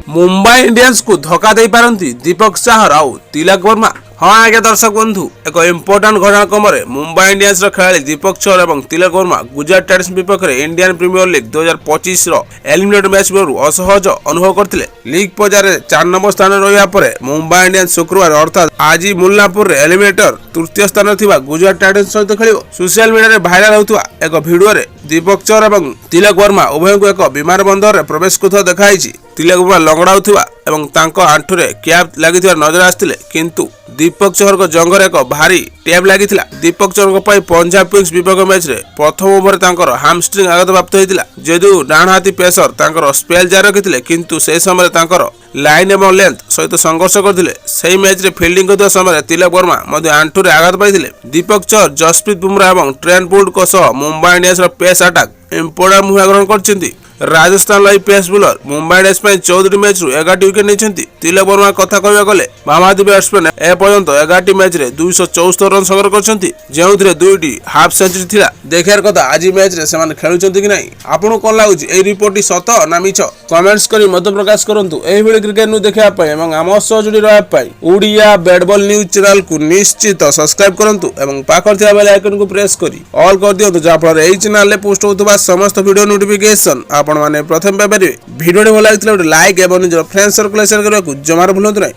Mumbai Indians को धोखा दे पारती दीपक चाहर आउ तिलक वर्मा। हाँ आज्ञा दर्शक बंधु एक इंपोर्टाट घटनाक्रम मुंबई इंडियंस खेलाड़ी दीपक चाहर और तिलक वर्मा गुजरात टाइटंस विपक्ष में Indian Premier League 2025 eliminate match बेलू असहज अनुभव करते। लीग पजार 4 नंबर स्थान रहा पर मुंबई इंडियंस शुक्रवार अर्थात आज मुल्लापुर एलिमिनेटर तृतीय स्थान गुजरात टाइटंस सहित खेल। सोशल मीडिया भाइराल होता एक भिडियो दीपक चाहर और तिलक वर्मा उभय को एक विमान बंदर में प्रवेश करता देखाई। तिलक वर्मा लंगड़ाउथिबा एवं तांको आंठुरे क्याप लागिथिबा नजर आस्तिले किंतु दीपक चाहर को जंगर एक भारी टैब लागिथिला। दीपक चाहर को पंजाब किंग्स विपक्ष मैच रे प्रथम ओवर तांकर हामस्ट्रिंग आघात प्राप्त होइतिला। जदू डाण हाथी पेसर तांकर स्पेल जारी रखिथिले किंतु से समय तांकर लाइन एवं लेंथ सहित संघर्ष करथिले। सही मैच रे फील्डिंग करथिबा समय तिलक वर्मा मध्ये आंठुरे आघात पाइथिले। दीपक चाहर जसप्रीत बुमराह एवं ट्रेंट बोल्ट को सह मुंबई इंडियंस रो पेस अटैक इंपोर्टाट भूमिका ग्रहण करछन्ती। Rajasthan live pace bowler Mumbai Indians 14 match 11 wicket नहीं। तिलक वर्मा कथा कहवा गले महामादी बैट्समैन एपर्यंत 11 मैच रे 274 रन संग्रह करछन्ती जेउ 2टी हाफ सेंचुरी थिला। देखार कथा आज मैच रे सेमान खेलुछन्ती कि नहीं। आपन कोन लागुची ए रिपोर्ट सत ना मिछ कमेंट्स करी मत प्रकाश करंतु। एही बेले क्रिकेट न्यूज देखिया पय एवं आम सह जुड़ी रहया पय Odia bat ball news channel को निश्चित सब्सक्राइब करंतु एवं पाखर थिया बेल आइकन को प्रेस करी ऑल कर दियंतु जा फल एही चैनल रे पोस्ट होतबा समस्त वीडियो नोटिफिकेशन आपण माने प्रथम पाइबे। वीडियो भल लगे लाइक और निज फ्रेंड्स सर्कल शेयर करने को जमार भूलु नहीं।